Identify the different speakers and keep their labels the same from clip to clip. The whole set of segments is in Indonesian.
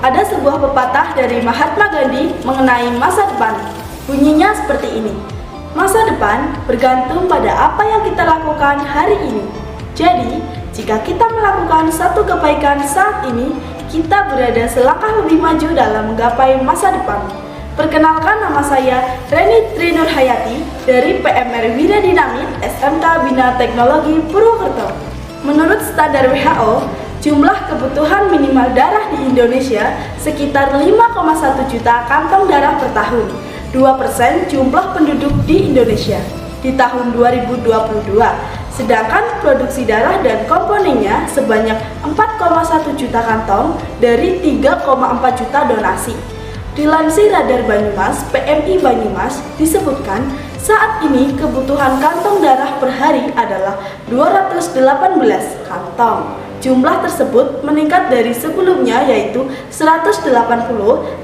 Speaker 1: Ada sebuah pepatah dari Mahatma Gandhi mengenai masa depan. Bunyinya seperti ini. Masa depan bergantung pada apa yang kita lakukan hari ini. Jadi, jika kita melakukan satu kebaikan saat ini, kita berada selangkah lebih maju dalam menggapai masa depan. Perkenalkan, nama saya Reni Trinurhayati dari PMR Wiradinamit SMK Bina Teknologi Purwokerto. Menurut standar WHO, jumlah kebutuhan minimal darah di Indonesia sekitar 5,1 juta kantong darah per tahun, 2% jumlah penduduk di Indonesia di tahun 2022. Sedangkan produksi darah dan komponennya sebanyak 4,1 juta kantong dari 3,4 juta donasi. Dilansir Radar Banyumas, PMI Banyumas disebutkan saat ini kebutuhan kantong darah per hari adalah 218 kantong. Jumlah tersebut meningkat dari sebelumnya yaitu 180,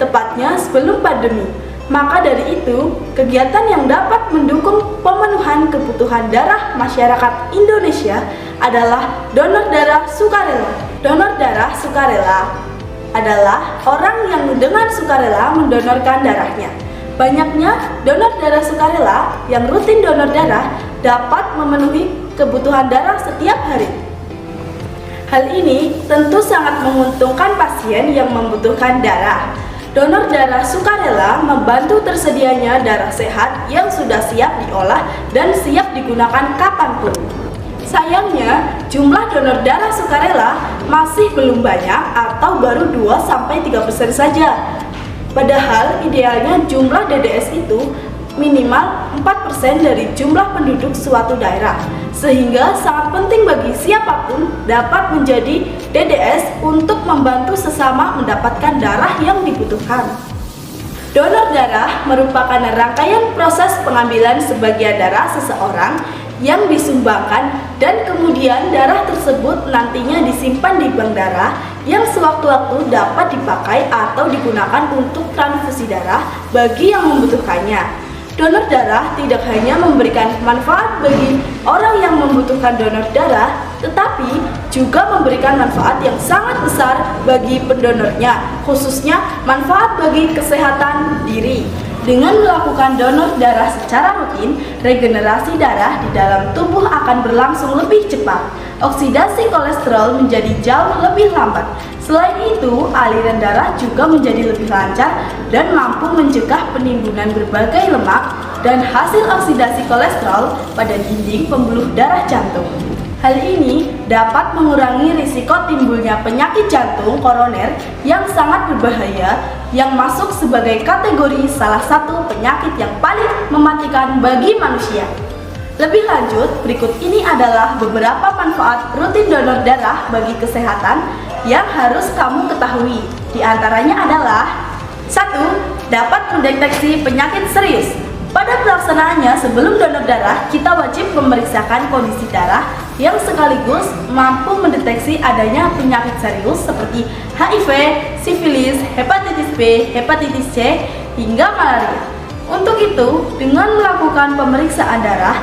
Speaker 1: tepatnya sebelum pandemi. Maka dari itu, kegiatan yang dapat mendukung pemenuhan kebutuhan darah masyarakat Indonesia adalah donor darah sukarela. Donor darah sukarela adalah orang yang dengan sukarela mendonorkan darahnya. Banyaknya donor darah sukarela yang rutin donor darah dapat memenuhi kebutuhan darah setiap hari. Hal ini tentu sangat menguntungkan pasien yang membutuhkan darah. Donor darah sukarela membantu tersedianya darah sehat yang sudah siap diolah dan siap digunakan kapanpun. Sayangnya, jumlah donor darah sukarela masih belum banyak atau baru 2-3% saja. Padahal idealnya jumlah DDS itu minimal 4% dari jumlah penduduk suatu daerah. Sehingga sangat penting bagi siapapun dapat menjadi DDS untuk membantu sesama mendapatkan darah yang dibutuhkan. Donor darah merupakan rangkaian proses pengambilan sebagian darah seseorang yang disumbangkan dan kemudian darah tersebut nantinya disimpan di bank darah yang sewaktu-waktu dapat dipakai atau digunakan untuk transfusi darah bagi yang membutuhkannya. Donor darah tidak hanya memberikan manfaat bagi orang yang membutuhkan donor darah, tetapi juga memberikan manfaat yang sangat besar bagi pendonornya, khususnya manfaat bagi kesehatan diri. Dengan melakukan donor darah secara rutin, regenerasi darah di dalam tubuh akan berlangsung lebih cepat. Oksidasi kolesterol menjadi jauh lebih lambat. Selain itu, aliran darah juga menjadi lebih lancar dan mampu mencegah penimbunan berbagai lemak dan hasil oksidasi kolesterol pada dinding pembuluh darah jantung. Hal ini dapat mengurangi risiko timbulnya penyakit jantung koroner yang sangat berbahaya yang masuk sebagai kategori salah satu penyakit yang paling mematikan bagi manusia. Lebih lanjut, berikut ini adalah beberapa manfaat rutin donor darah bagi kesehatan yang harus kamu ketahui. Di antaranya adalah 1. Dapat mendeteksi penyakit serius. Pada pelaksanaannya sebelum donor darah, kita wajib memeriksakan kondisi darah yang sekaligus mampu mendeteksi adanya penyakit serius seperti HIV, sifilis, hepatitis B, hepatitis C, hingga malaria. Untuk itu, dengan melakukan pemeriksaan darah,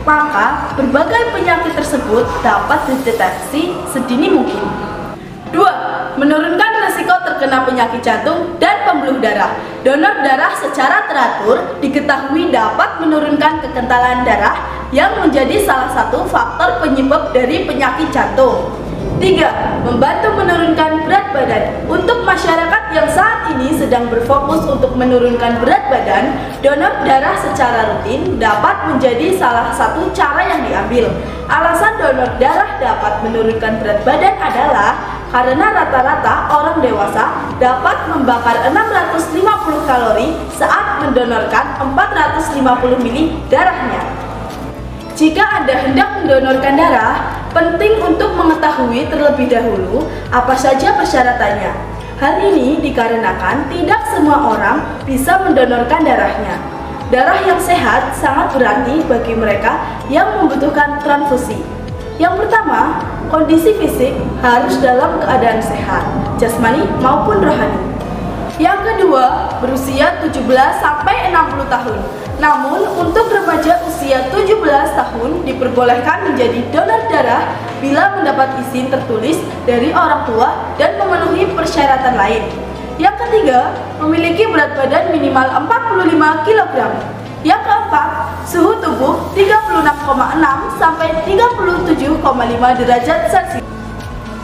Speaker 1: maka berbagai penyakit tersebut dapat dideteksi sedini mungkin. 2. Menurunkan risiko terkena penyakit jantung dan pembuluh darah. Donor darah secara teratur diketahui dapat menurunkan kekentalan darah yang menjadi salah satu faktor penyebab dari penyakit jantung. 3. Membantu menurunkan berat badan. Untuk masyarakat yang saat ini sedang berfokus untuk menurunkan berat badan, donor darah secara rutin dapat menjadi salah satu cara yang diambil. Alasan donor darah dapat menurunkan berat badan adalah karena rata-rata orang dewasa dapat membakar 650 kalori saat mendonorkan 450 ml darahnya. Jika Anda hendak mendonorkan darah, penting untuk mengetahui terlebih dahulu apa saja persyaratannya. Hal ini dikarenakan tidak semua orang bisa mendonorkan darahnya. Darah yang sehat sangat berarti bagi mereka yang membutuhkan transfusi. Yang pertama, kondisi fisik harus dalam keadaan sehat, jasmani maupun rohani. Yang kedua, berusia 17-65 60 tahun. Namun, untuk remaja usia 17 tahun diperbolehkan menjadi donor darah bila mendapat izin tertulis dari orang tua dan memenuhi persyaratan lain. Yang ketiga, memiliki berat badan minimal 45 kg. Yang keempat, suhu tubuh 36,6 sampai 37,5 derajat Celcius.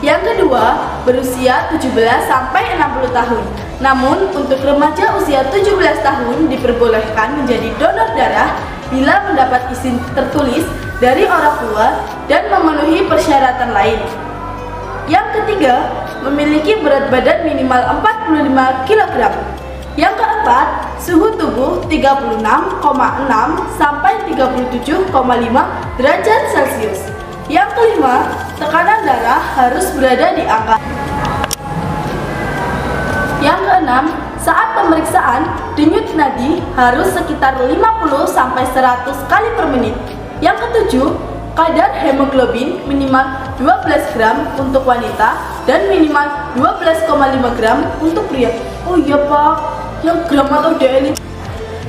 Speaker 1: Yang kedua, berusia 17 sampai 60 tahun. Namun, untuk remaja usia 17 tahun diperbolehkan menjadi donor darah bila mendapat izin tertulis dari orang tua dan memenuhi persyaratan lain. Yang ketiga, memiliki berat badan minimal 45 kg. Yang keempat, suhu tubuh 36,6 sampai 37,5 derajat Celcius. Yang kelima, tekanan darah harus berada di angka. Yang keenam, saat pemeriksaan, denyut nadi harus sekitar 50 sampai 100 kali per menit. Yang ketujuh, kadar hemoglobin minimal 12 gram untuk wanita dan minimal 12,5 gram untuk pria. Oh iya Pak, yang gram atau DL?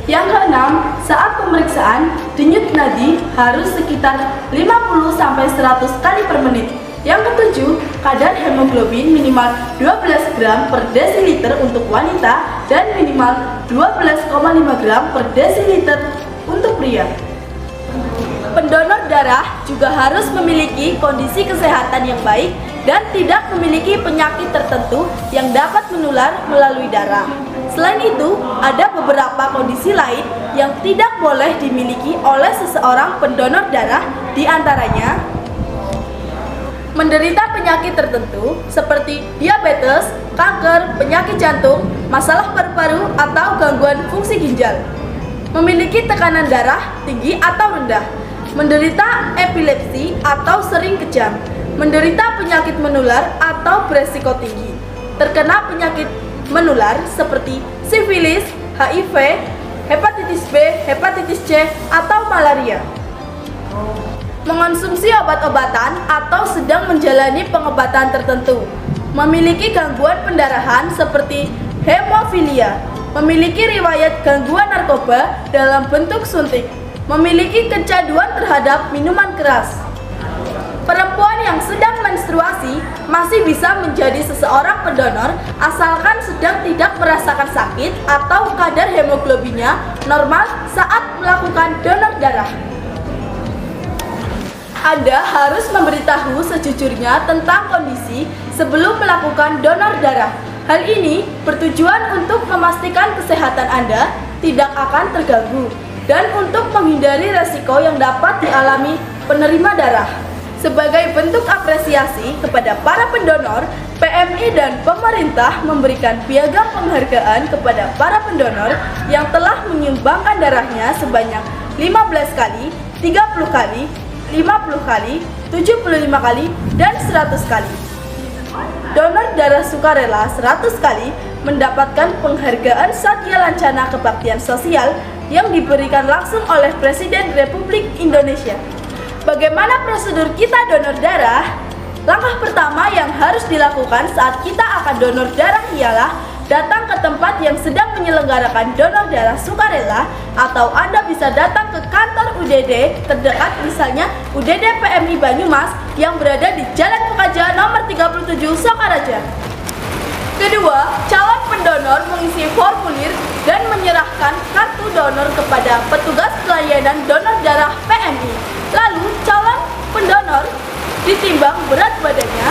Speaker 1: Yang keenam, saat pemeriksaan, denyut nadi harus sekitar 50 sampai 100 kali per menit. Yang ketujuh, kadar hemoglobin minimal 12 gram per desiliter untuk wanita dan minimal 12,5 gram per desiliter untuk pria. Pendonor darah juga harus memiliki kondisi kesehatan yang baik dan tidak memiliki penyakit tertentu yang dapat menular melalui darah. Selain itu, ada beberapa kondisi lain yang tidak boleh dimiliki oleh seseorang pendonor darah, di antaranya menderita penyakit tertentu seperti diabetes, kanker, penyakit jantung, masalah paru-paru, atau gangguan fungsi ginjal, memiliki tekanan darah tinggi atau rendah, menderita epilepsi atau sering kejang, menderita penyakit menular atau beresiko tinggi, terkena penyakit menular seperti sifilis, HIV, hepatitis B, hepatitis C, atau malaria, mengonsumsi obat-obatan atau sedang menjalani pengobatan tertentu, memiliki gangguan pendarahan seperti hemofilia, memiliki riwayat gangguan narkoba dalam bentuk suntik, memiliki kecanduan terhadap minuman keras. Perempuan yang sedang menstruasi masih bisa menjadi seseorang pendonor asalkan sedang tidak merasakan sakit atau kadar hemoglobinnya normal saat melakukan donor darah. Anda harus memberitahu sejujurnya tentang kondisi sebelum melakukan donor darah. Hal ini bertujuan untuk memastikan kesehatan Anda tidak akan terganggu dan untuk menghindari resiko yang dapat dialami penerima darah. Sebagai bentuk apresiasi kepada para pendonor, PMI dan pemerintah memberikan piagam penghargaan kepada para pendonor yang telah menyumbangkan darahnya sebanyak 15 kali, 30 kali, 50 kali, 75 kali, dan 100 kali. Donor darah sukarela 100 kali mendapatkan penghargaan Satya Lancana Kebaktian Sosial yang diberikan langsung oleh Presiden Republik Indonesia. Bagaimana prosedur kita donor darah? Langkah pertama yang harus dilakukan saat kita akan donor darah ialah datang ke tempat yang sedang menyelenggarakan donor darah sukarela, atau Anda bisa datang ke kantor UDD terdekat, misalnya UDD PMI Banyumas yang berada di Jalan Pekaja nomor 37 Sokaraja. Kedua, calon pendonor mengisi formulir dan menyerahkan kartu donor kepada petugas pelayanan donor darah PMI. Lalu, calon pendonor ditimbang berat badannya.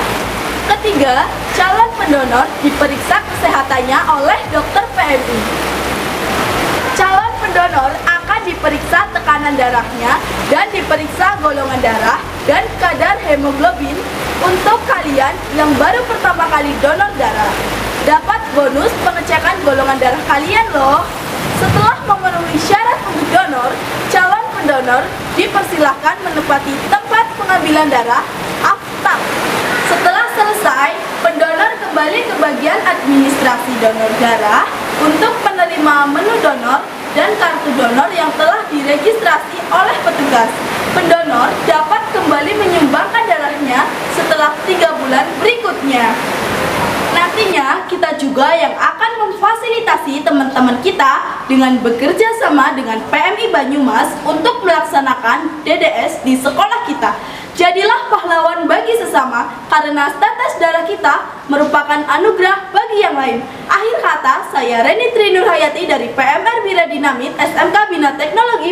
Speaker 1: Ketiga, calon pendonor diperiksa kesehatannya oleh dokter PMI. Calon pendonor akan diperiksa tekanan darahnya dan diperiksa golongan darah dan kadar hemoglobin. Untuk kalian yang baru pertama kali donor darah, dapat bonus pengecekan golongan darah kalian loh. Setelah memenuhi syarat untuk donor, calon pendonor dipersilahkan menempati tempat pengambilan darah after. Setelah selesai, pendonor kembali ke bagian administrasi donor darah untuk menerima menu donor dan kartu donor yang telah diregistrasi oleh petugas. Pendonor dapat kembali menyumbangkan darahnya setelah 3 bulan berikutnya. Nantinya kita juga yang akan memfasilitasi teman-teman kita dengan bekerja sama dengan PMI Banyumas untuk melaksanakan DDS di sekolah kita. Jadilah pahlawan bagi sesama karena tetes darah kita merupakan anugerah bagi yang lain. Akhir kata, saya Reni Tri Nurhayati dari PMR Bira Dinamit SMK Bina Teknologi